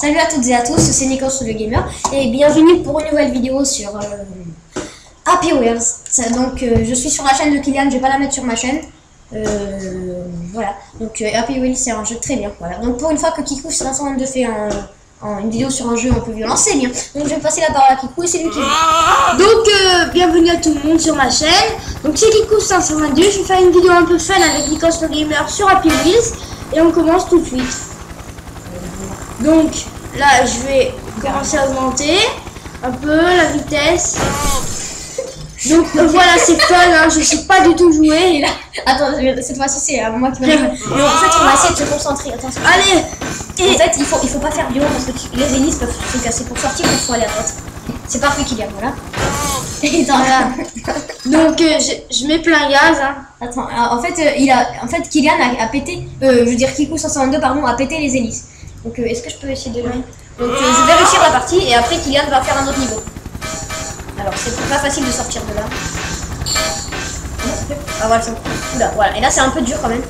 Salut à toutes et à tous, c'est Nikos le Gamer et bienvenue pour une nouvelle vidéo sur Happy Wheels. Donc je suis sur la chaîne de Kylian, je vais pas la mettre sur ma chaîne. Voilà, donc Happy Wheels c'est un jeu très bien. Voilà. Donc pour une fois que Kikou 522 fait une vidéo sur un jeu un peu violent, c'est bien. Donc je vais passer la parole à Kikou et c'est lui qui veut. Donc bienvenue à tout le monde sur ma chaîne. Donc c'est Kikou 522, je vais faire une vidéo un peu fun avec Nikos le Gamer sur Happy Wheels et on commence tout de suite. Donc là je vais commencer à augmenter un peu la vitesse. Donc voilà, c'est fun, hein, je sais pas du tout jouer. Et là, attends, cette fois-ci c'est moi qui vais jouer. Mais en fait on va essayer de se concentrer. Attention. Allez. En fait il faut pas faire violent parce que les ennemis peuvent se casser. Pour sortir il faut aller à droite. C'est parfait Kylian, voilà. Et voilà. Donc je mets plein gaz. Hein. Attends, en fait Kylian a pété, je veux dire Kikou 522 pardon, a pété les hélices. Donc est-ce que je peux essayer de le... Donc je vais réussir la partie et après Kylian va faire un autre niveau. Alors c'est pas facile de sortir de là. Ah voilà, voilà. Et là c'est un peu dur quand même.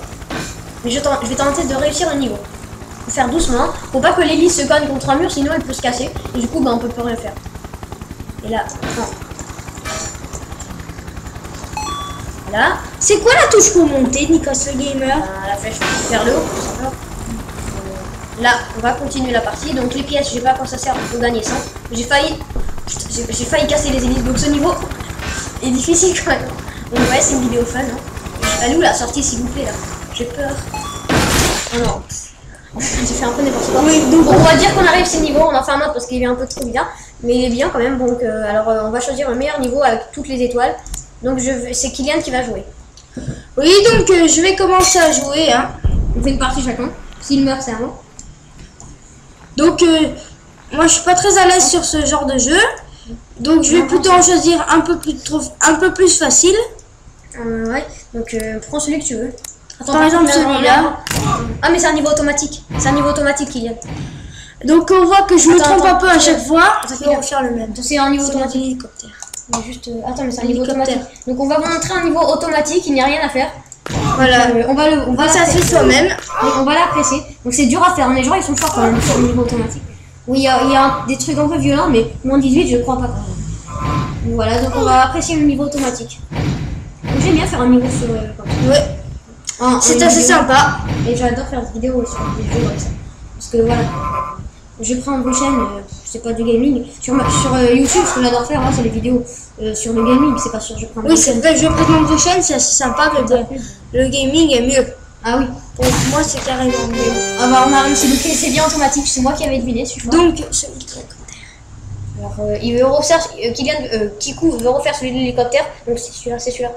Mais je vais tenter de réussir un niveau. Faut faire doucement. Faut pas que l'hélice se cogne contre un mur, sinon elle peut se casser. Et du coup bah, on peut plus rien faire. Et là, non. Voilà. C'est quoi la touche pour monter, Nikos le Gamer? La flèche vers le haut, tout simplement. Là, on va continuer la partie. Donc les pièces, je sais pas à quoi ça sert, il faut gagner 100. J'ai failli casser les hélices, donc ce niveau est difficile quand même. Donc ouais, c'est une vidéo fun. Hein. Elle est où la sortie s'il vous plaît là? J'ai peur. Oh non. J'ai fait un peu n'importe quoi. Oui, donc on va dire qu'on a réussi le niveau, on en fait un autre parce qu'il est un peu trop bien. Mais il est bien quand même, donc alors on va choisir le meilleur niveau avec toutes les étoiles. Donc c'est Kylian qui va jouer. Oui, donc je vais commencer à jouer. Hein. On fait une partie chacun. S'il meurt, c'est à moi. Donc moi je suis pas très à l'aise sur ce genre de jeu. Donc je vais plutôt en choisir un peu plus facile. Ouais, donc prends celui que tu veux. Attends, par exemple celui-là. Ah mais c'est un niveau automatique. C'est un niveau automatique Kylian. Donc on voit que je me trompe un peu à chaque fois. On va faire le même. C'est un niveau automatique. Hélicoptère. Mais juste, attends mais c'est un niveau automatique. Donc on va vous montrer un niveau automatique, il n'y a rien à faire. Voilà. On va ça se fait soi-même. On va la presser. Donc c'est dur à faire. Les gens ils sont forts quand même sur le niveau automatique. Oui, il y a des trucs un peu violents, mais moins 18 je crois pas. Voilà, donc on va apprécier le niveau automatique. J'aime bien faire un niveau sur ouais. C'est assez sympa. Et j'adore faire des vidéos sur des jeux comme ça. Parce que voilà. Je prends une chaîne, c'est pas du gaming. Sur YouTube, ce que j'adore faire, hein, c'est les vidéos sur le gaming, c'est pas sur je prends. Oui, c'est vrai, je prends une chaîne, c'est assez sympa, mais bon, le gaming est mieux. Ah oui. Pour moi, c'est carrément mieux. Ah bah on a réussi, donc c'est bien automatique, c'est moi qui avais deviné, celui-là. Donc, celui de l'hélicoptère. Alors, il veut refaire, Kikou veut refaire celui de l'hélicoptère, donc c'est celui-là.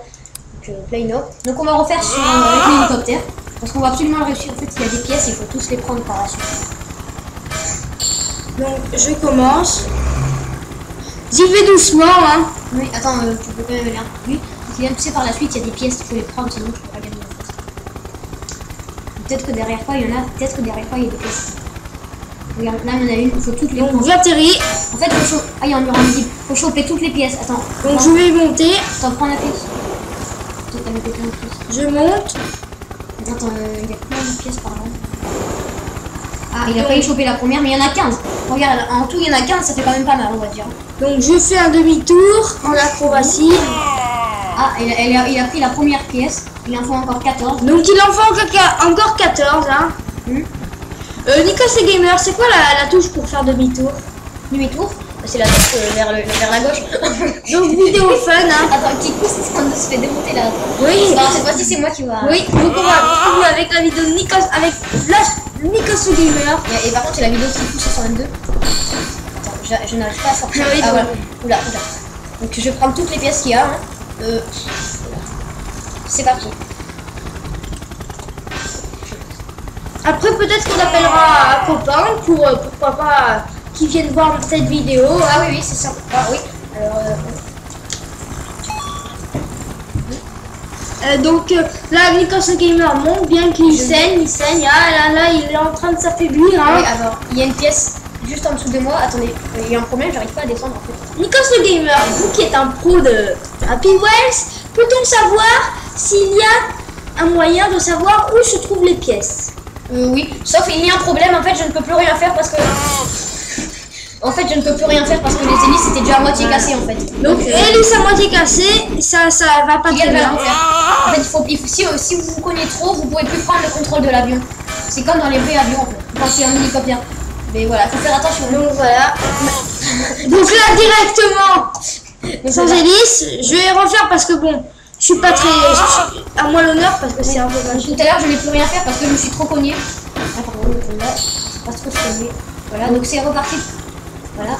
Donc, play now. Donc on va refaire avec l'hélicoptère, parce qu'on va absolument le réussir. En fait, il y a des pièces, il faut tous les prendre par la suite. Donc, je commence. J'y vais doucement, hein. Oui, attends, tu peux quand même aller un peu plus. Kylian, tu sais, par la suite, il y a des pièces, il faut les prendre, sinon tu peux pas gagner. Peut-être que derrière toi, il y en a, peut-être que derrière toi, il y a des pièces. Regarde, là, il y en a une, il faut toutes les prendre. J'atterris. En fait, ah, il y a un mur invisible. Faut choper toutes les pièces. Attends. Donc, je vais monter. Attends, prends la pièce. Je monte. Attends, il y a plein de pièces par là. Ah, il a failli choper la première, mais il y en a 15. Regarde, en tout, il y en a 15, ça fait quand même pas mal, on va dire. Donc, je fais un demi-tour en acrobatie. Ah, il a pris la première pièce. Il en faut encore 14. Donc, il en faut encore 14, hein. Nikos le Gamer, c'est quoi la touche pour faire demi-tour? Demi-tour? C'est la touche vers la gauche. Donc, vidéo fun, hein. Attends, Kikou, c'est quand on se fait démonter là. Oui. Alors, cette fois-ci, c'est moi qui va. Oui, donc on va retrouver avec la vidéo de Nikos, avec Nikos le Gamer. Et par contre, il y a la vidéo de Kikou 522. Attends, je n'arrive pas à sortir. Oui, ah, voilà. Oula. Donc, je vais prendre toutes les pièces qu'il y a. Hein. C'est parti. Après, peut-être qu'on appellera un copain pour pourquoi pas qui viennent voir cette vidéo. Ah oui, c'est ça. Ah oui. Alors, donc là, Nikos le Gamer monte, bien qu'il saigne, Ah là, il est en train de s'affaiblir. Hein. Oui, alors, il y a une pièce juste en dessous de moi. Attendez, il y a un problème, j'arrive pas à descendre en fait. Nikos le Gamer, vous qui êtes un pro de Happy Wheels, peut-on savoir s'il y a un moyen de savoir où se trouvent les pièces? Oui, sauf il y a un problème, en fait je ne peux plus rien faire parce que... En fait je ne peux plus rien faire parce que les hélices étaient déjà à moitié cassées en fait. Donc hélice à moitié cassée, ça va pas très bien. En fait si vous vous connaissez trop, vous pouvez plus prendre le contrôle de l'avion. C'est comme dans les vrais avions en fait, quand c'est un hélicoptère. Mais voilà, faut faire attention. Donc voilà. Donc là directement, sans hélice, je vais refaire parce que bon, je suis pas très... à moi l'honneur parce que c'est un peu magique. Tout à l'heure je n'ai plus rien faire parce que je me suis trop cogné. Ah pardon, là, c'est pas trop se cogner. Voilà, donc c'est reparti. Voilà,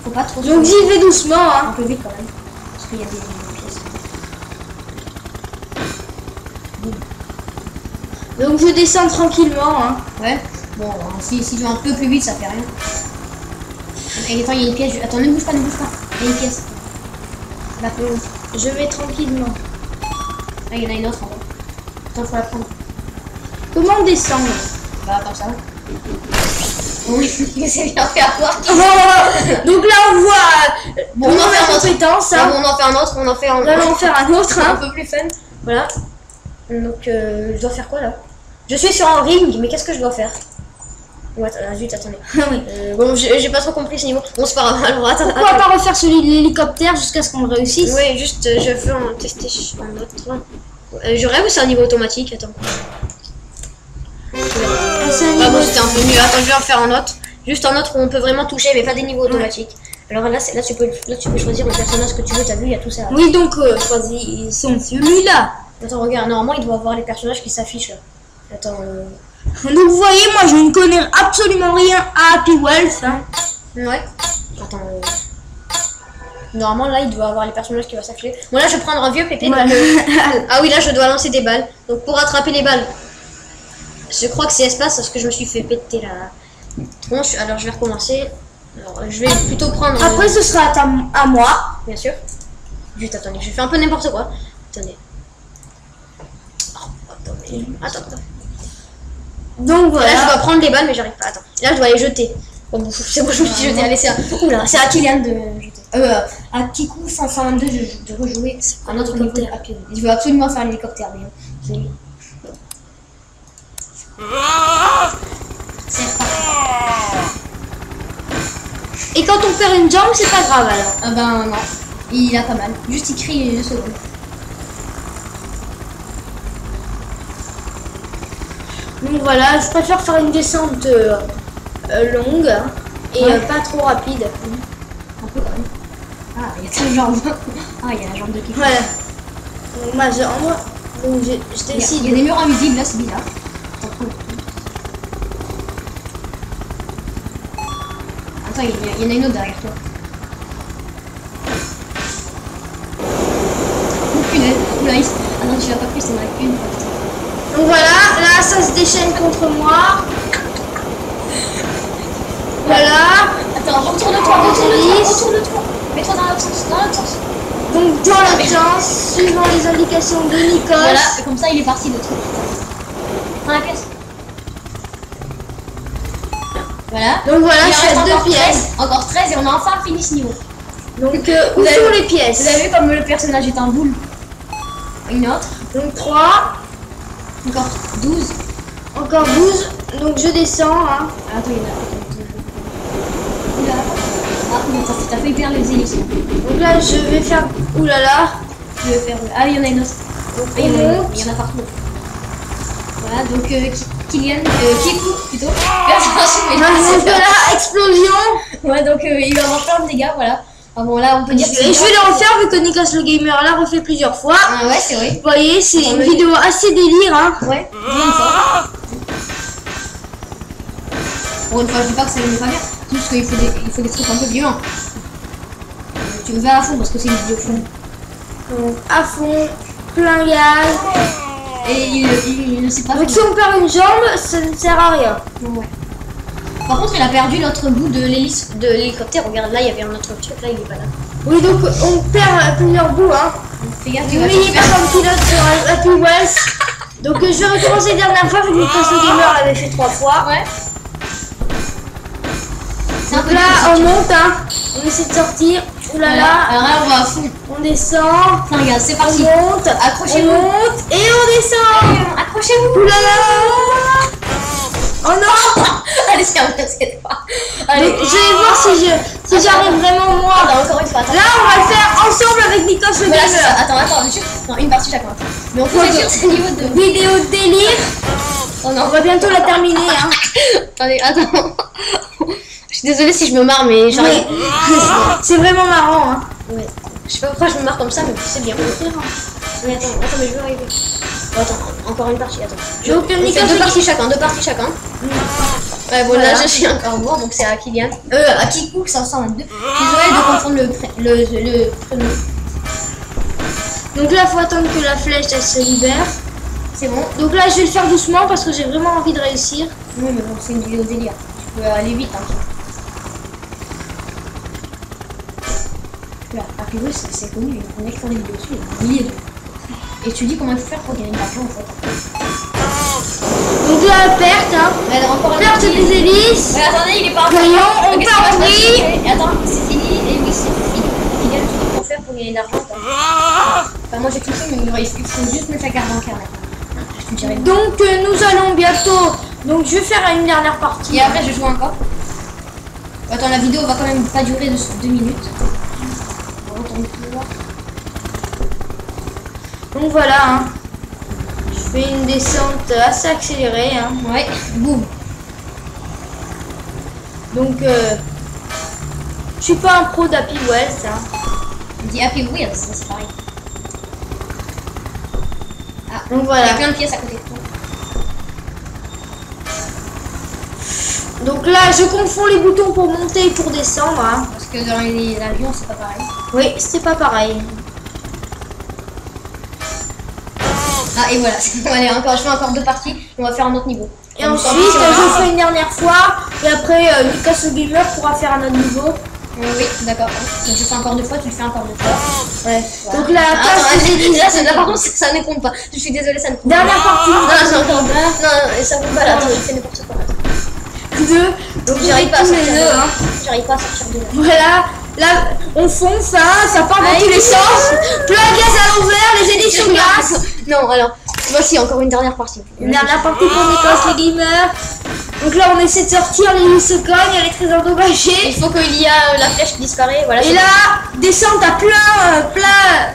faut pas trop. Donc j'y vais doucement, un hein. peu vite quand même, parce qu'il y a des pièces. Donc je descends tranquillement, hein. Ouais, bon, si tu vas un peu plus vite, ça fait rien. Et attends, il y a une pièce. Attends, ne bouge pas, ne bouge pas. Il y a une pièce. Là, Je vais tranquillement. ah, il y en a une autre en bas. Attends, faut la prendre. Comment descendre? Bah, comme ça. Oui, c'est bien fait à voir. Donc là on voit Bon, on en fait un autre. Compétence, Là, hein. on en fait un autre, on en fait un. Là on va en faire un autre, Un hein. peu plus fun. Voilà. Donc, je dois faire quoi là? Je suis sur un ring, mais qu'est-ce que je dois faire? Ouais, zut, attendez. Oui. Bon, j'ai pas trop compris ce niveau. Bon, c'est pas grave. Alors, attends. Pourquoi pas refaire celui de l'hélicoptère jusqu'à ce qu'on le réussisse? Oui, juste, je veux en tester un autre. Je rêve ou c'est un niveau automatique? Attends. C'est un Ah bon, niveau... c'était un peu mieux. Attends, je vais en faire un autre. Juste un autre où on peut vraiment toucher, mais pas des niveaux automatiques. Alors là, tu peux choisir le personnage que tu veux. T'as vu, il y a tout ça. Oui, donc choisissons celui-là. Attends, regarde, normalement, il doit avoir les personnages qui s'affichent là. Attends. Donc vous voyez, moi je ne connais absolument rien à Happy Wheels, hein. Ouais. Attends. Normalement, là, il doit avoir les personnages qui vont s'afficher. Bon, là, je vais prendre un vieux pépé. Ouais. Ah oui, là, je dois lancer des balles. Donc, pour attraper les balles, je crois que c'est espace parce que je me suis fait péter la tronche. Alors, je vais recommencer. Alors, je vais plutôt prendre. Après ce sera à moi. Bien sûr. Juste, attendez, je fais un peu n'importe quoi. Attendez. Oh, attendez. Attends. Donc voilà. Là, je dois prendre les balles, mais j'arrive pas. Attends. Là, je dois les jeter. Bon, c'est bon, je me suis jeté. Allez, c'est à... Oula, c'est à Kylian de jeter. À Kikou 522 de rejouer un autre niveau de Happy. Je veux absolument faire l'hélicoptère, mais c'est lui. C'est reparti. Et quand on perd une jambe, c'est pas grave alors. Ah ben non, il a pas mal. Juste il crie 2 secondes. Donc voilà, je préfère faire une descente longue, hein, et Ouais. pas trop rapide. Un peu quand même. Ah, il y a ta jambe. Ah, il y a la jambe de Kikou. Voilà. Donc ma jambe. Donc je Il y a décide. des murs invisibles là, c'est bizarre. Attends, prends. Attends, il y en a une autre derrière toi. Oh punaise. Oula, ah non, tu l'as pas pris, c'est dans la une. Donc voilà, là ça se déchaîne contre moi. Voilà. Attends, retourne-toi. Mets-toi dans l'autre sens, Donc dans l'autre sens, suivant les indications de Nikos. Voilà, et comme ça il est parti de truc. Prends la pièce. Voilà. Donc voilà, Il en je suis reste à 2 encore pièces. 13, encore 13 et on a enfin fini ce niveau. Donc où Vous avez- sont les Vous pièces? avez vu comme le personnage est un boule. Une autre. Donc 3, Encore 12. encore 12. Donc je descends, hein. Ah, attends, il y en a. Oula. Ah, mais t'as fait perdre les hélices. Donc là je vais faire. Oulala. Tu veux faire. Ah, il y en a une autre. Donc Ah, il y en a une. monte. Il y en a partout. Voilà, donc Kylian. Kikou plutôt. Attention, mais là, c'est Donc là, explosion. Ouais, donc il va avoir plein de dégâts, voilà. Ah bon, là, on peut dire que Et je vais le refaire vu que Nikos le gamer l'a refait plusieurs fois. Ah ouais, c'est vrai. Vous voyez, c'est une vidéo assez délire, hein. Ouais, bien fort. Pour une fois, je dis pas que ça n'est pas bien. C'est juste qu'il faut des trucs un peu violents. Tu me vas à fond parce que c'est une vidéo fun. Donc à fond, plein gaz. Et il ne sait pas Donc faire. si on perd une jambe, ça ne sert à rien. Ouais. Par contre, il a perdu l'autre bout de l'hélice de l'hélicoptère. Regarde, là, il y avait un autre truc. Là, il est pas là. Oui, donc on perd plusieurs bouts, hein. Fais gaffe, tu Oui, vas te il est pas faire. comme pilote sur Happy Wheels. Donc je vais recommencer la dernière fois vu que Nikos le gamer l'avait fait 3 fois. Ouais. C'est un Donc peu là, on difficile. monte, hein. On essaie de sortir. Voilà. Oulala. Alors là, on va à fond. On descend. Tiens, regarde, c'est On parti. monte. Accrochez-vous. On monte et on descend. Accrochez-vous. Oulala. Oh non. Allez, c'est un peu, c'est pas. Allez. Donc, je vais voir si j'arrive vraiment moi. Attends, encore une fois. Attends. Là, on va le faire ensemble avec Nikos le Voilà, c'est ça. gamer. Attends, juste. Non, une partie chacun. Attends. Mais on peut faire ce niveau de. Vidéo de délire. Oh non. On va bientôt la terminer. Hein. Attendez, attends. Je suis désolée si je me marre, mais genre. Oui. C'est vraiment marrant. Hein. Ouais. Je sais pas pourquoi je me marre comme ça, mais c'est bien. Mais attends, mais je vais arriver. Oh, attends, encore une partie, attends. Donc, On Nikos, fait deux parties chacun. Ouais, bon, Voilà. là je suis encore mort, donc c'est à Kylian. À Kikou, 522. Désolé de confondre le prénom. donc là, faut attendre que la flèche elle se libère. C'est bon. Donc là, je vais le faire doucement parce que j'ai vraiment envie de réussir. Oui, mais bon, c'est une vidéo délire. Tu peux aller vite, hein. Là, à Kikou, c'est connu. Il y en a qui font des vidéos dessus, il y a des milliers de. Et tu dis comment il faut faire pour gagner de l'argent en fait. Donc là, perte, hein. Ouais, encore une Perte partie. des hélices. Ouais, attendez, il est pas Voyons, on Ok, part c'est pas oui. passé. Attends, c'est fini. Et oui, c'est fini. Kylian, tu dis comment faire pour gagner de l'argent toi. Enfin, moi j'ai cliqué, mais il faut juste mettre la carte bancaire maintenant. Je te dirai. Donc nous allons bientôt. Donc je vais faire une dernière partie. Et après, je joue encore. Attends, la vidéo va quand même pas durer de 2 minutes. On va retourner tout voir. Donc voilà. Hein. Je fais une descente assez accélérée. Hein. Ouais, boum. Donc je suis pas un pro d'Happy Wheels. Hein. On dit Happy Wheels, c'est pareil. Ah, Donc il y a voilà. plein de pièces à côté de toi. Donc là, je confonds les boutons pour monter et pour descendre. Hein. Parce que dans l'avion, c'est pas pareil. Oui, c'est pas pareil. Ah, et voilà, c'est bon, allez, je fais encore 2 parties. Et on va faire un autre niveau. Et Donc, ensuite, on va- je fais une dernière fois. Et après, Nikos le gamer pourra faire un autre niveau. Oui, d'accord. Donc je fais encore 2 fois, tu le fais encore 2 fois. Ouais. Voilà. Donc la Attends, passe des hélices. là, là, par contre, ça ne compte pas. Je suis désolée, ça ne compte pas. Dernière partie. Non, c'est encore deux. Non, ça compte pas là. Attends, je fais n'importe quoi. Attends. Deux. Donc J'arrive pas à tous sortir les de deux. là. Hein. J'arrive pas à sortir de là. Voilà. Là, on fonce, hein, ça part dans tous les sens. Plein de gaz à l'envers, les hélices sur glace. Non, alors, voici encore une dernière partie. Une dernière partie pour Nikos le gamer. Donc là, on essaie de sortir, l'hélice se cogne, elle est très endommagée. Il faut qu'il y a la flèche qui disparaît. Voilà. Et là, descente à plein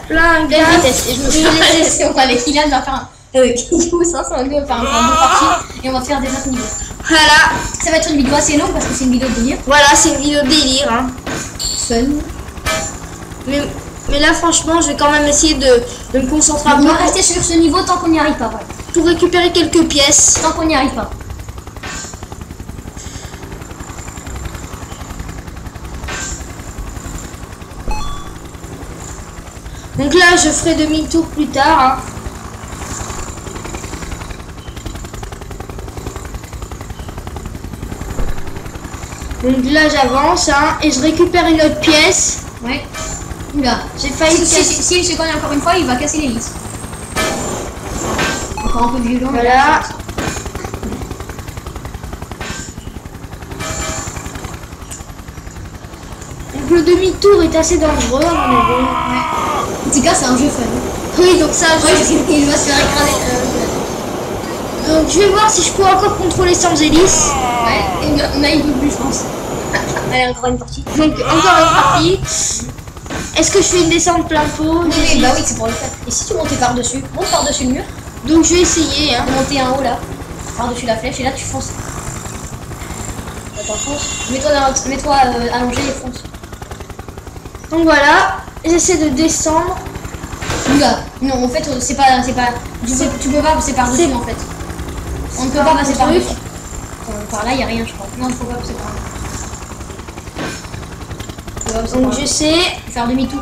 Pleine gaz. vitesse. Et je me suis laissé. On va aller. Kylian va faire un. Kikou 502 va faire un 2 parties. Et on va faire des autres niveaux. Voilà. Ça va être une vidéo assez longue parce que c'est une vidéo de délire. Voilà, c'est une vidéo de délire. Hein. Fun. Mais là, franchement, je vais quand même essayer de me concentrer un On peu va rester sur ce niveau tant qu'on n'y arrive pas. Voilà. pour récupérer quelques pièces. Tant qu'on n'y arrive pas. Donc là, je ferai demi-tour plus tard. Hein. Donc là, j'avance hein, et je récupère une autre pièce. Ouais. Oula. J'ai failli casser. Si il se cogne encore une fois, il va casser l'hélice. Encore un peu violent. Voilà. Donc le demi-tour est assez dangereux à mon avis. En tout cas, c'est un jeu fun. Oui, donc ça, Il va se faire écraser. donc je vais voir si je peux encore contrôler sans hélice. Ouais, et on a une peu plus, je pense. Allez, encore une partie. Donc encore une partie. Est-ce que je fais une descente plein pot? Oui, bah oui, c'est pour le faire. Et si tu montais par-dessus, monte par-dessus le mur, Donc je vais essayer. Hein. monter en haut là, par-dessus la flèche, et là tu fonces. Attends, fonce. Mets-toi allongé et fonce. Donc voilà, j'essaie de descendre. Oula, non, en fait, c'est pas. Tu peux pas passer par-dessus en fait. On ne peut pas passer par-dessus. Par là, il n'y a rien, je crois. Non, il ne faut pas passer par là. Donc j'essaie. Faire demi-tour.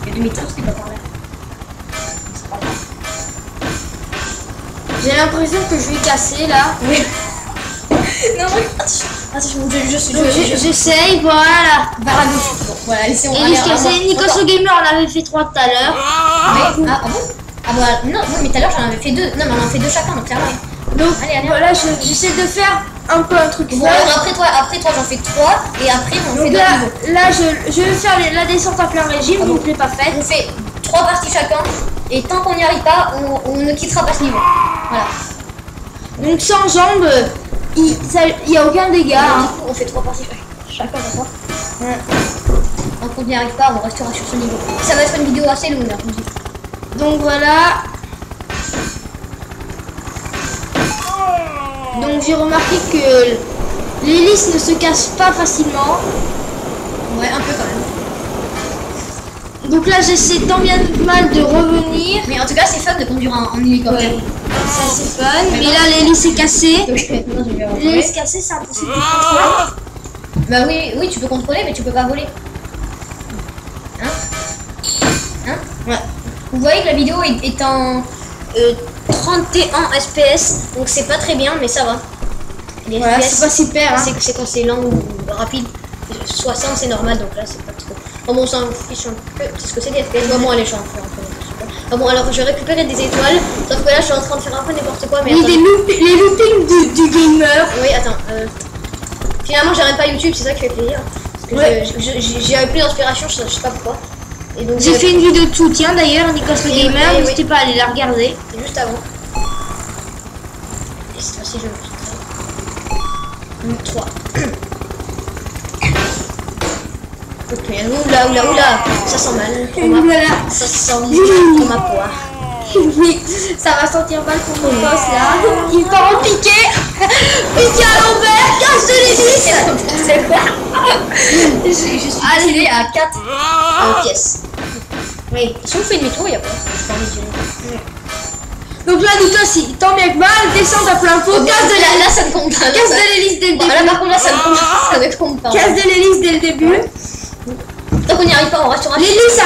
Et demi-tour, c'était pas par là. C'est pas grave. J'ai l'impression que je vais casser là. Oui. Non, attention, J'essaye, voilà. Vers la gauche. Bon, voilà, laissez-on Et Nikos le gamer en avait fait 3 tout à l'heure. Ah bon? Ah bah non, mais tout à l'heure j'en avais fait 2. Non, mais on en fait 2 chacun, donc clairement. Donc Allez. voilà, j'essaie de faire un peu un truc Bon, fun. alors après toi j'en fais 3 et après on fait Donc d'autres niveaux. là je vais faire la descente à plein régime, Ah bon. donc je l'ai pas faite. On fait 3 parties chacun et tant qu'on n'y arrive pas, on ne quittera pas ce niveau. Voilà. Donc sans jambes, il y a aucun dégât. Hein. On fait 3 parties chacun, d'accord. Ouais. Donc on n'y arrive pas, on restera sur ce niveau. Ça va être une vidéo assez longue là. Donc voilà. Donc j'ai remarqué que l'hélice ne se casse pas facilement. Ouais, un peu quand même. Donc là j'essaie tant bien que mal de revenir. Mais en tout cas c'est fun de conduire en hélicoptère. Ouais. Ça c'est fun. Mais là l'hélice est cassée. Donc, non, je vais L'hélice cassée, c'est impossible de contrôler. Bah oui, tu peux contrôler mais tu peux pas voler. Hein? Ouais. Vous voyez que la vidéo est en 31 FPS, donc c'est pas très bien mais ça va. Les Voilà, FPS, c'est pas super. Hein. c'est quand c'est lent ou rapide. 60 c'est normal donc là c'est pas trop. Oh bon, ça me fiche un peu. C'est ce que c'est des FPS. Bon, allez, je suis en train de Ah bon, alors je récupérais des étoiles, sauf que là je suis en train de faire un peu n'importe quoi. Mais Oui, les loopings du gamer. Oui, attends. Finalement, j'arrête pas YouTube, c'est ça qui fait plaisir. Parce que Ouais. j'avais plus d'inspiration, je sais pas pourquoi. Et donc J'ai fait une vidéo de soutien d'ailleurs, Nikos le Et gamer, oui. n'hésitez pas à aller la regarder. juste avant. Et cette fois-ci, je me suis 3. Ok, oula, ça sent mal. Voilà. Ça sent comme ma poire. Oui, ça va sentir mal pour mon boss là. Il part en piqué. Piqué à l'envers, casse de l'hélice. C'est quoi? Je suis allé à 4 pièces. Oui, si on fait demi-tour, il n'y a pas. Donc là, Nikos, il tant bien que mal, descend à plein pot, casse de Là, ça ne compte pas. casse de l'hélice dès le Bon, début. là, par contre, là, ça ne compte pas. Casse de l'hélice dès le début. Donc, on n'y arrive pas, on reste sur un L'hélice,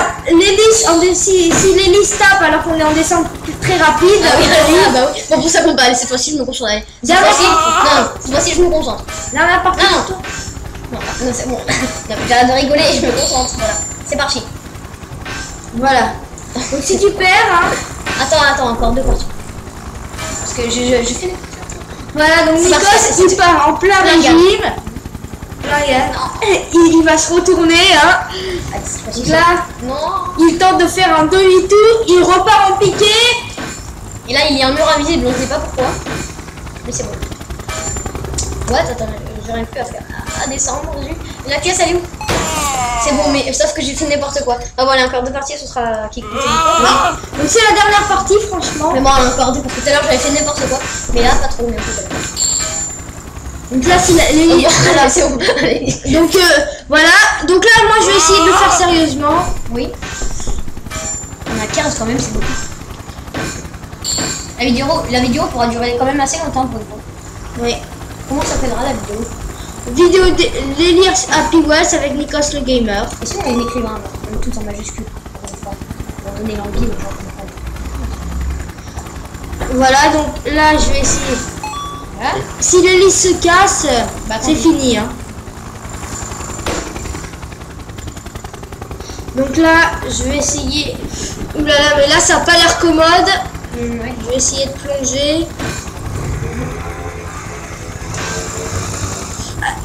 si l'hélice tape alors qu'on est en descente très rapide, Ah oui, bah oui. Bon, pour ça compte pas. Allez, cette fois-ci, je me concentre. Allez. Cette D'abord- fois-ci, non, cette fois-ci, je me concentre. là, on a parti Non. pour toi. Non, c'est bon. Non, j'arrête de rigoler et je me concentre. Voilà, c'est parti. Voilà. Donc si tu perds, hein. Attends, encore 2 parties. Parce que je fais. Voilà, donc C'est Nikos, parti, il part en plein Plein gamme. régime. Là, il va se retourner, hein. Allez, cette fois-ci. Là, Non. il tente de faire un demi-tour, il repart en piqué. Et là, il y a un mur invisible, on ne sait pas pourquoi. Mais c'est bon. What? Attends, j'arrive plus à faire. À descendre, et la pièce, elle est où? C'est bon, mais sauf que j'ai fait n'importe quoi. Ah bon, allez, encore 2 parties, ce sera qui compte. Donc c'est la dernière partie, franchement. Mais bon, encore 2 parce que tout à l'heure j'avais fait n'importe quoi. Mais là, pas trop, mais un peu quand même. Donc là, c'est Voilà, c'est bon. Allez. donc voilà. Donc là, moi, je vais essayer de le faire sérieusement. Oui. On a 15 quand même, c'est beaucoup. La vidéo pourra durer quand même assez longtemps pour une fois. Oui. Comment s'appellera la vidéo? Vidéo délire Happy Wheels avec Nikos le gamer. Et si on écrivait tout en majuscule pour une fois, pour donner l'envie aux gens de comprendre. Voilà, donc là, je vais essayer. Voilà. Si l'hélice se casse, Bah, c'est fini. Hein. Donc là, je vais essayer. Ouh là là, mais là, ça n'a pas l'air commode. Ouais. Je vais essayer de plonger.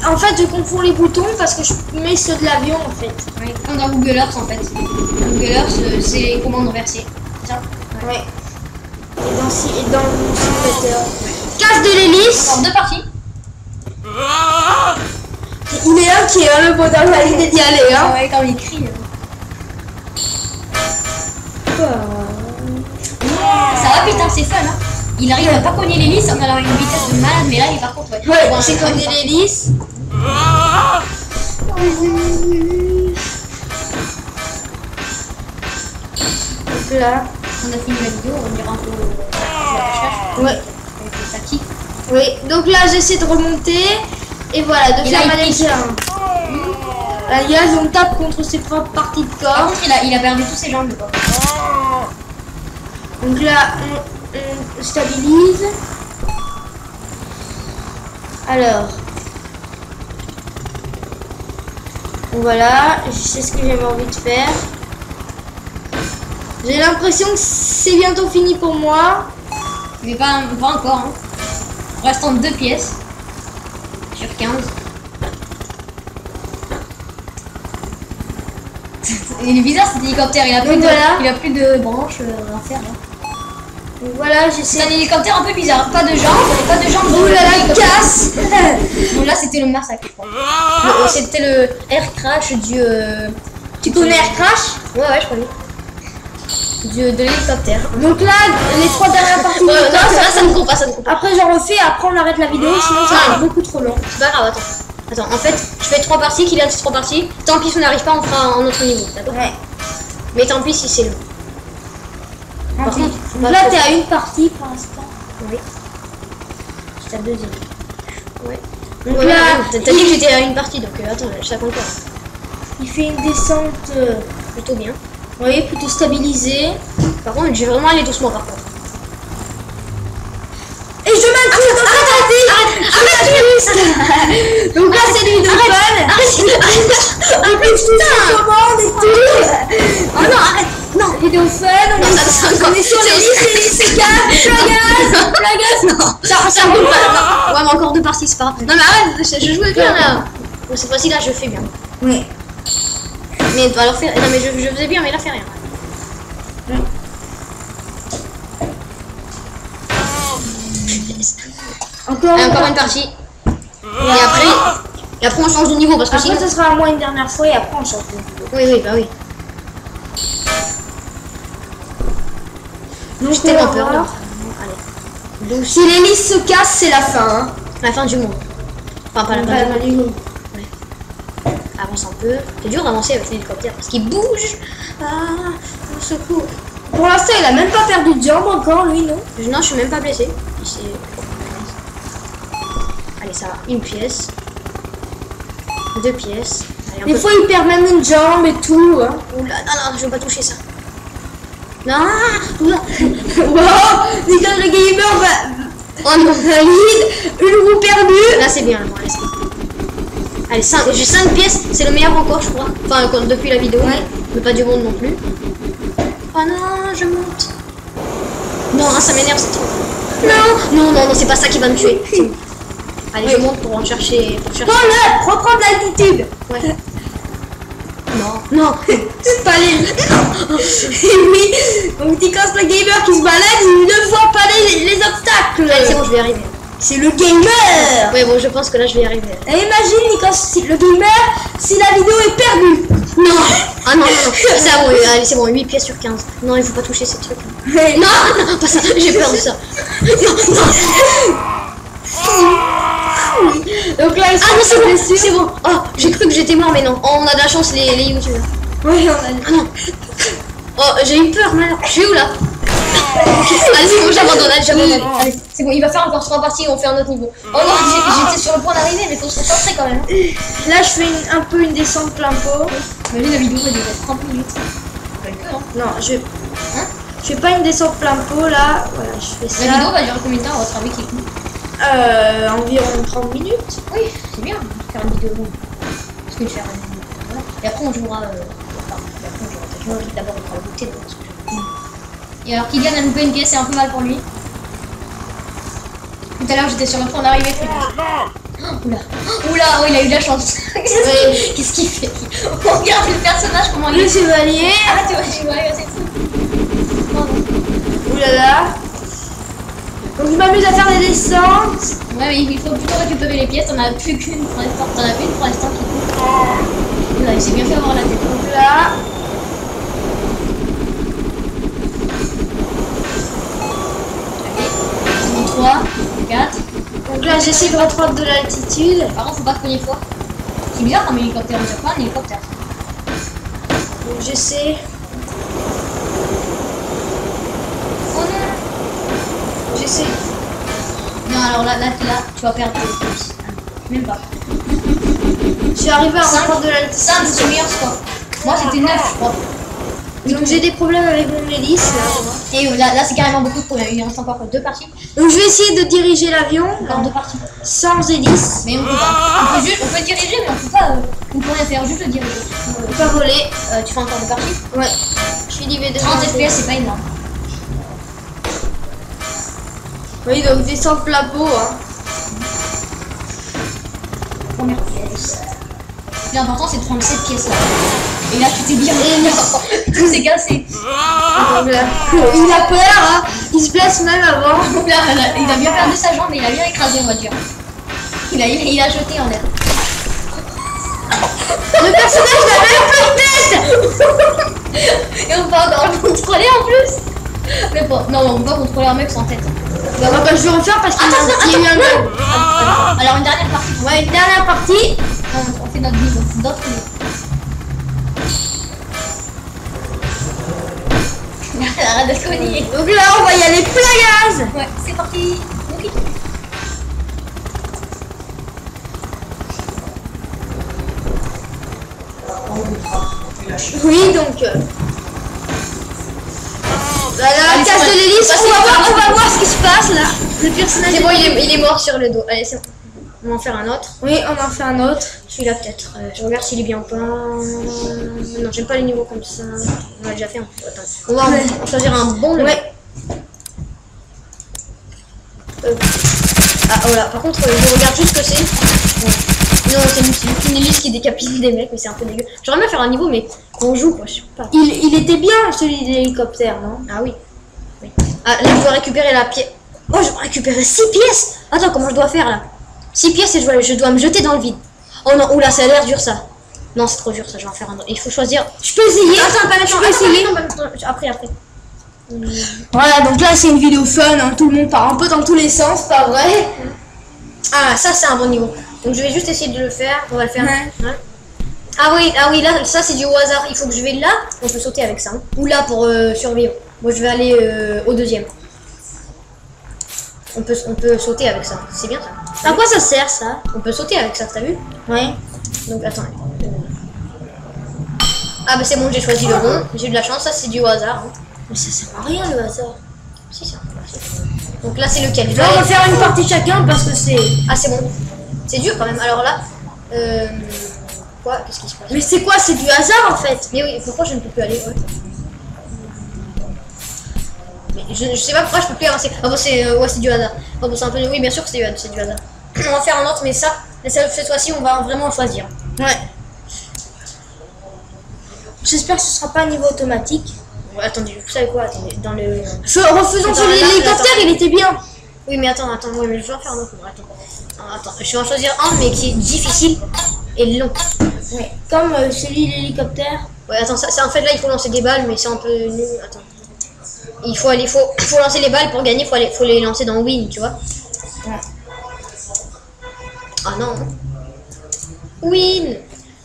En fait, je confonds les boutons parce que je mets ceux de l'avion en fait. Ouais, comme dans Google Earth en fait. Google Earth, c'est les commandes inversées. C'est ça? Ouais. Et dans le simulateur. Casse de l'hélice. Encore 2 parties. Il est inquiet, hein, le bonhomme, là, il est d'y aller. Hein. Ouais, quand il crie. Ça va vite, hein, c'est fun. Hein. Il arrive à pas cogner l'hélice en allant à une vitesse de malade, mais là, il par contre, ouais. Ouais, Bon, j'ai cogné l'hélice. Donc là. On a fini la vidéo, on ira un peu la recherche. Ouais. Avec le taki. Oui, donc là j'essaie de remonter et voilà, de Et faire là, ma il pique. légère. Là, Yaz, on tape contre ses propres parties de Par corps. contre, il a perdu tous ses jambes, quoi. Donc là, on stabilise. Alors. Voilà, je sais ce que j'avais envie de faire. J'ai l'impression que c'est bientôt fini pour moi. Mais pas encore. Hein. Restant 2 pièces sur 15. Il est bizarre cet hélicoptère, il a plus, Donc de, voilà. il a plus de branches à faire là. Donc voilà, C'est j'essaie. un hélicoptère un peu bizarre, pas de jambes Oh là là, casse. Bon là c'était le massacre je crois. C'était le air crash Tu connais Air Crash? Ouais je connais. De l'hélicoptère. Donc là, les 3 dernières parties du Non, Nikos, ça ne compte pas, ça ne compte pas. après j'en refais, après on arrête la vidéo, sinon ça va être beaucoup trop long. C'est pas grave, attends, en fait, je fais 3 parties, qu'il a 3 parties. Tant pis si on n'arrive pas, on fera un autre niveau, d'accord? Ouais. Mais tant pis si c'est long. Par contre, Donc là t'es à une partie pour l'instant. oui. C'est la deuxième. Ouais. Donc Ouais, là, t'as dit que j'étais à une partie, donc attends, ça compte pas. il fait une descente, Plutôt bien. oui, plutôt stabilisée. Par contre, je vais vraiment aller doucement par contre. Et je m'inclus dans cette arrête. Donc là c'est lui de fun. En plus je touche les commandes et tout. Oh non, arrête. Non. Vidéo fun, on est sur l'hélice, c'est calme, la gaz. Non, ça roule pas. Ouais, mais encore 2 parties, c'est pas grave. Non, mais arrête, je joue avec rien là. Bon, cette fois-ci là, je fais bien. Oui. Mais alors, non, mais je faisais bien, mais là, fait rien. Encore Une partie. Et après, on change de niveau parce que Après sinon. ce sera à moi une dernière fois et après on change de vidéo. Oui, bah oui. Donc J'ai tellement peur là. alors, Allez. Donc, si l'hélice se casse, c'est la fin. Hein. la fin du monde. Enfin, pas la fin du monde. Avance un peu. C'est dur d'avancer avec l'hélicoptère parce qu'il bouge. Ah, au secours. Pour l'instant, il a même pas perdu de jambe encore, lui, non? Non, je suis même pas blessé. Allez, ça va. Une pièce. 2 pièces. Allez, un Des peu. fois, il perd même une jambe et tout. Hein. Oula, non, je veux pas toucher ça. Non, oula. Wow, Nikos le gamer va Oh non. valide. Une roue perdue. Là, c'est bien. Bon, allez, c'est bon. Allez, j'ai 5 pièces. C'est le meilleur record, je crois. Enfin, depuis la vidéo. Ouais. Mais pas du monde non plus. Oh non, je monte. Non, ça m'énerve, c'est trop. Non, c'est pas ça qui va me tuer. C'est bon. Allez, je monte pour en chercher. Prends-le, reprendre l'altitude. Ouais. Non. C'est pas les... Et oui, donc Nikos le gamer qui se balade, il ne voit pas les obstacles. Allez, c'est bon, je vais y arriver. C'est le gamer. Ouais, bon, je pense que là, je vais y arriver. Et imagine Nikos, le gamer, si la vidéo est perdue. Non. Ah non. C'est bon, allez, c'est bon, 8 pièces sur 15. Non, il faut pas toucher ces trucs. Non, pas ça, j'ai peur de ça. Donc là, Ah non, c'est bon. Oh, j'ai cru que j'étais mort, mais non. Oh, on a de la chance, les youtubeurs. Oui, on a dit. Ah non. Oh, j'ai eu peur, mais alors. Je suis où là? Allez, c'est bon, j'abandonne. Allez, c'est bon, il va faire encore 3 parties et on fait un autre niveau. Oh non, j'étais sur le point d'arriver, mais faut se concentrer quand même. Là, je fais un peu une descente plein pot. Mais la vidéo, elle durait 30 minutes. Non, je fais pas une descente plein pot là. Voilà, je fais ça. La vidéo va durer combien de temps à votre avis qui coûte? Environ 30 minutes. Oui, c'est bien, faire une vidéo longue. Parce que je vais faire une vidéo. Voilà. Et après on jouera. D'abord on fera le goûter. Et alors Kylian a loupé une pièce, c'est un peu mal pour lui. Tout à l'heure j'étais sur le point d'arriver. Oula, oh, il a eu de la chance. Qu'est-ce qu'il fait? On regarde le personnage, comment il Le est. chevalier. Ah, tu vois, c'est tout. Ouh là là. Donc je m'amuse à faire des descentes. Ouais, mais il faut plutôt récupérer les pièces. T'en as plus qu'une pour l'instant. T'en as une pour l'instant qui coûte. Là, il s'est bien fait avoir la tête. Donc là. Allez, 3, 4. Donc là, j'essaie de reprendre de l'altitude. Par contre, faut pas se cogner fort. C'est bizarre comme hélicoptère, on dirait pas un hélicoptère. Donc j'essaie. Oh non. J'essaie. Non, alors là, tu vas perdre les pièces. Même pas. Je suis arrivé à reprendre de l'altitude. 5, c'est le meilleur score. Moi, c'était 9, je crois. Donc j'ai des problèmes avec mon hélice là. Et là c'est carrément beaucoup de problèmes. Il reste encore 2 parties. Donc je vais essayer de diriger l'avion Encore 2 parties. sans hélice. Mais on peut pas. On peut diriger, mais on peut pas. On peut rien faire, juste le diriger. On peut pas voler. Tu fais encore 2 parties. Ouais. Je suis livré de 30 FPS, c'est pas énorme. Oui, donc descendre plat pot. Hein. Première pièce. L'important c'est de prendre cette pièce là. Et là tu t'es bien. Tout s'est cassé. Donc là, il a peur. Hein. Il se blesse même avant. Donc là, il a bien perdu sa jambe, mais il a bien écrasé, on va dire. Il a jeté en l'air. Le personnage n'a même pas de tête. Et on peut encore le contrôler en plus. Mais bon, non, on peut pas contrôler un mec sans tête. Bah, je vais refaire parce qu'il y a eu un bug. Alors une dernière partie. Ouais, une dernière partie. On fait notre niveau. D'autres niveaux. Arrête de conner. Donc là, on va y aller plein gaz. Ouais, c'est parti. Ok. Oui, donc. Voilà, casse de l'hélice. On va voir ce qui se passe là. Le personnage. C'est bon, il est mort sur le dos. Allez, c'est bon. On va en faire un autre. Oui, on en fait un autre. Celui-là peut-être. Je regarde s'il est bien ou pas. Non, j'aime pas les niveaux comme ça. On l'a déjà fait. Attends. On va en choisir un bon. Ouais. Ah voilà, par contre, je regarde juste ce que c'est. Ouais. Non, c'est une hélice qui décapite des mecs, mais c'est un peu dégueu. J'aimerais bien faire un niveau, mais qu'on joue, quoi, je sais pas. Il était bien celui de l'hélicoptère, non? Ah oui. Oui. Ah, là, je dois récupérer la pièce. Oh, je dois récupérer 6 pièces. Attends, comment je dois faire là? 6 pièces et je dois me jeter dans le vide. Oh non, oula, ça a l'air dur ça. Non, c'est trop dur ça, je vais en faire un autre. Il faut choisir. Je peux essayer. Attends, pas maintenant. Je peux essayer. Après. Voilà, donc là c'est une vidéo fun, hein. Tout le monde part un peu dans tous les sens, pas vrai? Ah, ça c'est un bon niveau. Donc je vais juste essayer de le faire. On va le faire. Ouais. Ouais. Ah oui, là, ça c'est du au hasard. Il faut que je vais là. On peut sauter avec ça. Hein. Ou là pour survivre. Moi je vais aller au deuxième. On peut sauter avec ça. C'est bien ça. À quoi ça sert ça? On peut sauter avec ça, t'as vu? Ouais. Donc attends. Ah bah c'est bon, j'ai choisi le bon. J'ai eu de la chance. Ça c'est du au hasard. Hein. Mais ça sert à rien le hasard. Si, ça. Donc là c'est lequel? Là on va faire une partie chacun parce que c'est... Ah c'est bon. C'est dur quand même. Alors là... Quoi? Qu'est-ce qui se passe? Mais c'est quoi? C'est du hasard en fait. Mais oui, pourquoi je ne peux plus aller? Ouais. Mais je sais pas pourquoi je peux plus avancer. Ah bon, c'est du hasard. Ah bon, c'est un peu... Oui, bien sûr que c'est du hasard. On va faire un autre, mais ça, cette fois-ci, on va vraiment choisir. Ouais. J'espère que ce sera pas un niveau automatique. Ouais, attendez, vous savez quoi? Attendez, dans le... Refaisons celui de l'hélicoptère, il était bien. Oui, mais attends, ouais, mais je vais en faire un autre. Attends, je vais en choisir un, mais qui est difficile et long. Ouais. Comme celui de l'hélicoptère. Ouais, attends, ça, en fait, là, il faut lancer des balles, mais c'est un peu nul. Attends. Il faut lancer les balles pour gagner, faut les lancer dans Win, tu vois. Ouais. Ah non. Win.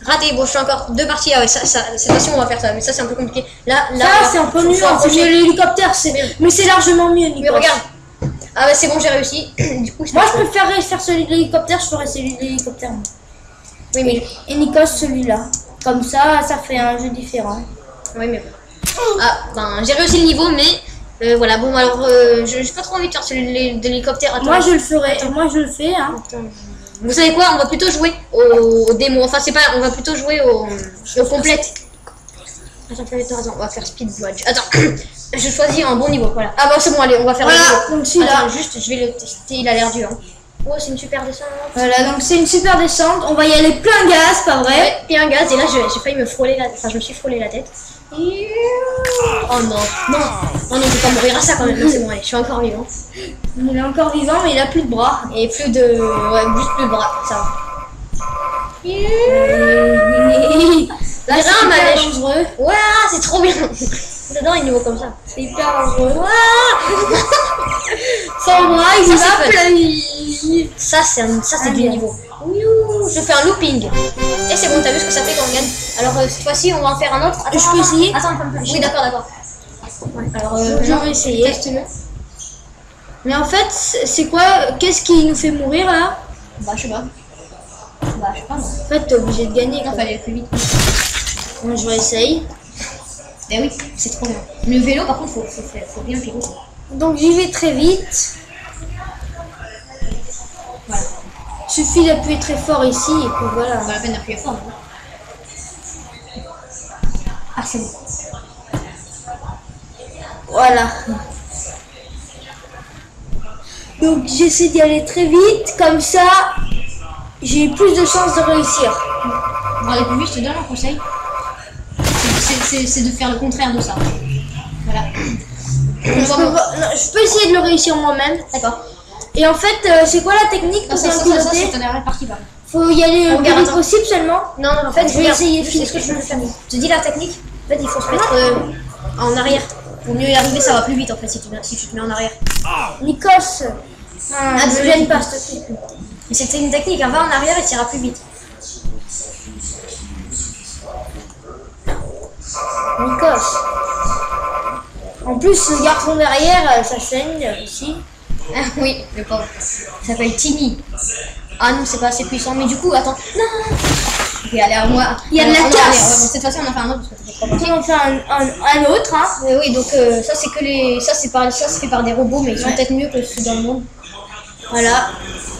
Raté, bon, je fais encore 2 parties. Ah ouais, cette fois-ci, on va faire ça, mais ça, c'est un peu compliqué. Là, ça, c'est un peu mieux. C'est l'hélicoptère, mais c'est largement mieux, Nico. Mais regarde. Ah bah, c'est bon, j'ai réussi. Du coup, moi, je préférerais faire celui de l'hélicoptère, je ferais celui de l'hélicoptère. Oui, mais... Et Nikos, celui-là. Comme ça fait un jeu différent. Oui, mais bon. Ah, ben, j'ai réussi le niveau, mais... voilà, bon, alors, j'ai pas trop envie de faire celui de l'hélicoptère. Moi, je le ferai. Moi, je le fais, hein. Attends. Vous savez quoi? On va plutôt jouer au démo. Enfin, c'est pas... On va plutôt jouer au complète. Attends, on va faire speed dodge. Attends, je choisis un bon niveau, voilà. Ah bah c'est bon, allez, on va faire voilà, le niveau. Donc celui-là. Juste, je vais le tester, il a l'air dur. Hein. Oh, c'est une super descente. Voilà, donc c'est une super descente. On va y aller plein gaz, pas vrai? Ouais, puis un gaz, et là j'ai failli me frôler la tête. Enfin, je me suis frôlé la tête. Oh non, je vais pas mourir à ça quand même. Non, c'est bon, allez, je suis encore vivant. Il est encore vivant, mais il a plus de bras. Et plus de... Ouais, juste plus de bras, ça va. Là, c'est hyper dangereux. Ouais, c'est trop bien. J'adore les niveaux comme ça. C'est hyper dangereux. Sans bras, il va plein. Ça, c'est du niveau. Je fais un looping. Et c'est bon, t'as vu ce que ça fait quand on gagne. Alors, cette fois-ci, on va en faire un autre. Attends, je peux essayer? Attends, oui, d'accord. Ouais, alors, je vais essayer. Mais en fait, c'est quoi? Qu'est-ce qui nous fait mourir là? Bah, je sais pas. Bah, je sais pas, moi. En fait, t'es obligé de gagner. Non, fallait aller plus vite. Bon, je réessaye. Ben oui, c'est trop bien. Le vélo, par contre, faut bien piloter. Donc, j'y vais très vite. Voilà. Suffit d'appuyer très fort ici et puis voilà. Pas la peine d'appuyer fort, non? Ah, c'est bon. Voilà. Donc, j'essaie d'y aller très vite. Comme ça, j'ai plus de chances de réussir. Pour aller plus vite, je te donne un conseil. C'est de faire le contraire de ça. Voilà. Je peux essayer de le réussir moi-même. D'accord. Et en fait, c'est quoi la technique pour bien Ça, piloter? c'est ton dernière partie, par contre. Faut y aller le plus Regarde, vite attends. possible seulement. Non, en fait, Je vais essayer de Est-ce que je peux le faire? Je te dis la technique. En fait, il faut se mettre en arrière. Pour mieux y arriver, ça va plus vite en fait si tu te mets en arrière. Nikos, ne gêne pas, s'il te plaît. Mais c'était une technique, hein. Va en arrière et ça ira plus vite. Nikos. En plus, le garçon derrière, ça saigne aussi. Ah oui, le pauvre. Ça s'appelle Timmy. Ah non, c'est pas assez puissant. Mais du coup, attends. Non. Ok, allez, à moi. Il y a de la Allez, casse. bon, cette fois-ci, on en fait un autre parce que ça fait trois parties. On en fait un autre, hein. Oui, donc ça c'est que les. Ça c'est fait par des robots, mais ils sont peut-être mieux que ceux dans le monde. Voilà.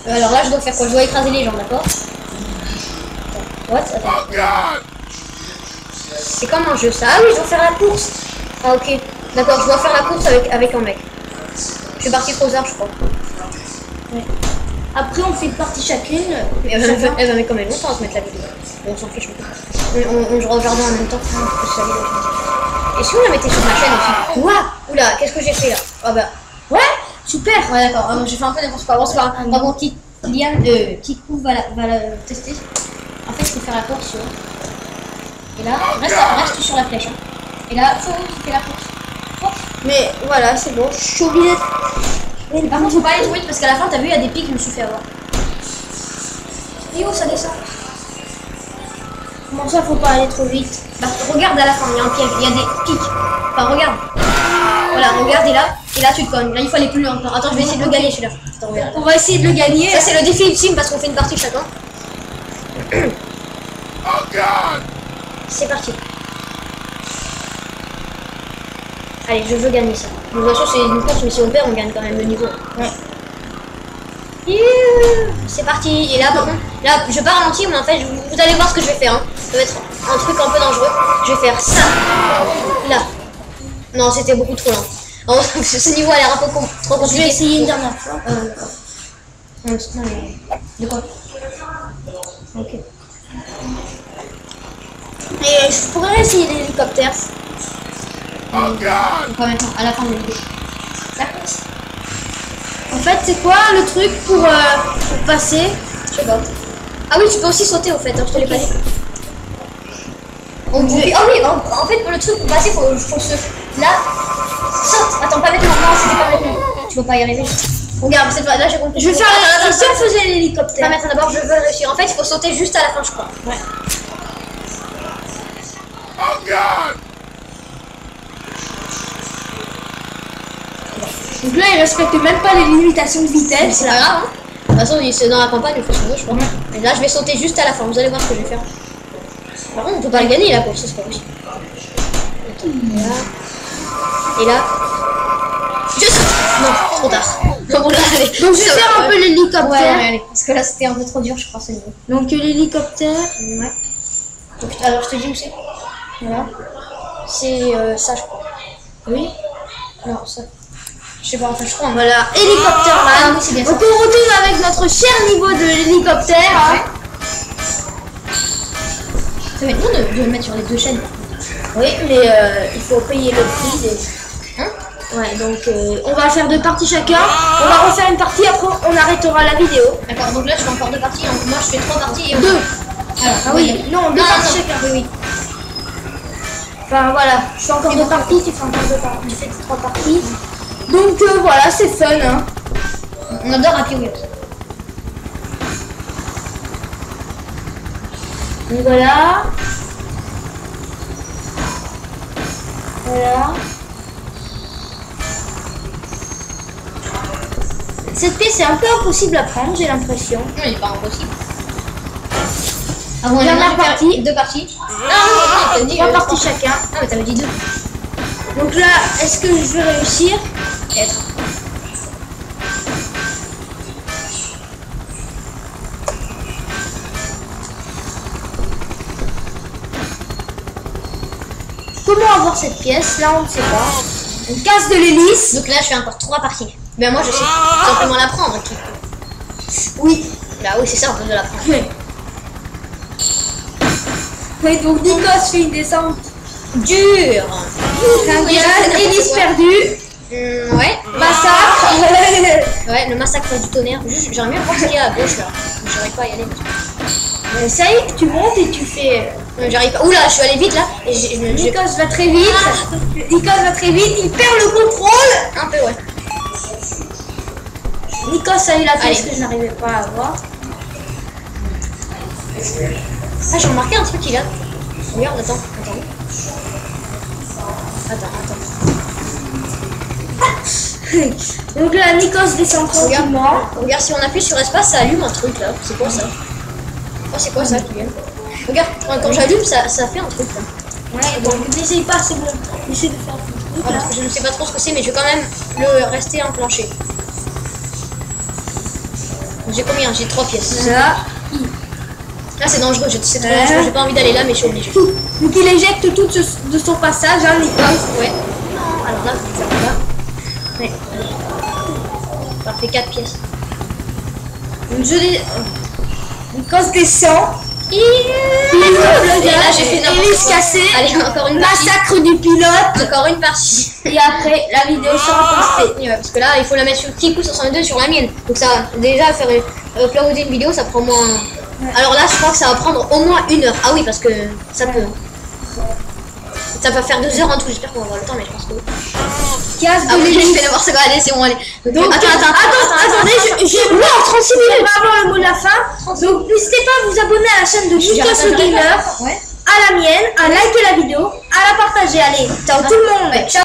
Alors là, je dois faire quoi? Je dois écraser les gens, d'accord? What? Attends. C'est comme un jeu ça. Ah oui, je dois faire la course. Ah ok. D'accord, je dois faire la course avec un mec. Je suis parti trop tard, je crois. Après, on fait une partie chacune. Elle va mettre quand même longtemps à se mettre la vidéo. Mais on s'en fiche. On regardait en même temps. Et si on la mettait sur ma chaîne aussi? Ouah! Oula, qu'est-ce que j'ai fait là? Ah bah. Ouais, super. Ouais, d'accord. J'ai fait un peu n'importe quoi. Bon, c'est pas grave. Par contre, Kikou va la tester. En fait, il faut faire la course, tu vois. Et là, reste sur la flèche. Hein. Et là, tu fais la course. Mais voilà, c'est bon. Je suis obligée de... Par contre, faut pas aller trop vite parce qu'à la fin, t'as vu, il y a des pics, je me suis fait avoir. Et où ça descend? Comment ça, faut pas aller trop vite? Bah, regarde à la fin, il y a un piège, il y a des pics. Enfin, regarde. Voilà, regarde, et là, tu te cognes. Là, il faut aller plus loin. Attends, je vais essayer de le gagner celui-là. Attends, regarde. On va essayer de le gagner. Ça, c'est le défi ultime parce qu'on fait une partie chacun. C'est parti. Allez, je veux gagner ça. De toute façon, c'est une course, mais si on perd, on gagne quand même le niveau. Ouais. C'est parti. Et là, par contre, là, je vais pas ralentir, mais en fait, vous allez voir ce que je vais faire. Hein. Ça va être un truc un peu dangereux. Je vais faire ça. Là. Non, c'était beaucoup trop lent. Alors, ce niveau a l'air un peu trop compliqué. Je vais essayer une dernière fois. De quoi? Ok. Et je pourrais essayer l'hélicoptère. Pas maintenant, à la fin de la vidéo. D'accord. En fait, c'est quoi le truc pour passer? Je sais pas. Ah oui, tu peux aussi sauter au fait, hein, je te l'ai pas dit. Ah oui, en fait, pour le truc pour passer, faut se. Là, saute. Attends, pas maintenant. Non, c'était pas maintenant. Tu vas pas y arriver. Regarde, cette fois, là j'ai compris. Je vais faire la... Si on faisait l'hélicoptère. Pas maintenant, d'abord, je veux réussir. En fait, il faut sauter juste à la fin, je crois. Ouais. Donc là, il respecte même pas les limitations de vitesse. C'est pas grave, hein. De toute façon, c'est dans la campagne, il faut se je crois. Et là, je vais sauter juste à la fin. Vous allez voir ce que je vais faire. Par contre, on peut pas le gagner la course, c'est pas possible. Et là. Je saute. Non, trop tard. Bon, là, allez. Donc je vais faire un peu l'hélicoptère. Ouais, allez. Parce que là, c'était un peu trop dur, je crois, ce niveau. Donc l'hélicoptère. Ouais. Donc, alors, je te dis où c'est. Voilà. C'est ça, je crois. Oui. Non, ça. Je sais pas, enfin, je crois. Voilà, hélicoptère man. Ah oui, c'est bien ça. Donc on retourne avec notre cher niveau de l'hélicoptère. Hein. Ça va être bon de le mettre sur les deux chaînes. Oui, mais il faut payer le prix des... Hein? Ouais, donc on va faire deux parties chacun. On va refaire une partie, après on arrêtera la vidéo. D'accord, donc là, je fais encore deux parties. Donc, moi, je fais trois parties et on... Deux. Alors, Ah oui, non, deux parties chacun. Oui, oui. Enfin voilà, je fais encore deux parties, tu fais encore deux parties, tu fais trois parties. Donc voilà, c'est fun. Hein. On adore Happy Wheels. Donc voilà. Voilà. Cette pièce est un peu impossible à prendre, j'ai l'impression. Non, il est pas impossible. Ah bon, Dernière partie. Deux parties. Non, t'as dit trois parties chacun. Ah, mais t'avais dit deux. Donc là, est-ce que je vais réussir? Peut-être. Comment avoir cette pièce? Là, on ne sait pas. On casse de l'hélice. Donc là, je fais encore trois parties. Ben moi, je sais simplement la prendre, le truc. Oui. Bah oui, c'est ça, on peut la prendre. Oui. Oui, donc Nikos fait une descente Dur. hélice perdue. Ouais. Massacre. Ouais, le massacre du tonnerre. Juste, j'aimerais bien voir ce qu'il y a à gauche là. Mais j'arrive pas à y aller. Ça y est, tu montes et tu fais. J'arrive pas. Oula, je suis allé vite là. Et Nikos va très vite. Nikos va très vite. Il perd le contrôle. un peu, ouais. Nikos a eu la pièce Allez. que je n'arrivais pas à avoir. Ah, j'ai remarqué un truc qu'il a. Regarde, attends. Donc là, Nikos descend tranquillement. Regarde, si on appuie sur espace, ça allume un truc là. C'est quoi ça? Oh, c'est quoi ça qui vient? Regarde, quand j'allume, ça fait un truc là. Ouais, donc n'essaye pas, c'est bon. Essaye de faire un truc Ah, là. parce que je ne sais pas trop ce que c'est, mais je vais quand même le rester enclenché. J'ai combien? J'ai 3 pièces. Là. Là, c'est dangereux, c'est trop dangereux. J'ai pas envie d'aller là, mais je suis obligée. Donc il éjecte tout de son passage, hein, Nikos. Ouais. Alors là, ça va pas. Ouais. Ça fait 4 pièces. Donc Nikos descend. Et là, j'ai fait n'importe Hélice quoi. cassée. Allez, encore une partie. Massacre du pilote. Encore une partie. Et après, la vidéo sera postée. Ouais, parce que là, il faut la mettre sur Kikou62 sur la mienne. Donc ça, déjà, faire uploader une vidéo, ça prend moins... Alors là, je crois que ça va prendre au moins 1 heure. Ah oui, parce que ça peut... Ça peut faire 2 heures en tout. J'espère qu'on va avoir le temps, mais je pense que... Casse de Ah oui, je l'hélice. fais n'importe quoi. Allez, c'est bon, allez. Donc, attendez, j'ai wow, 36 minutes. On va avoir le mot de la fin. Donc n'hésitez pas à vous abonner à la chaîne de Nikos le Gamer, Ouais. à la mienne, à liker la vidéo, à la partager. Allez, ciao tout le monde. Ouais, ciao.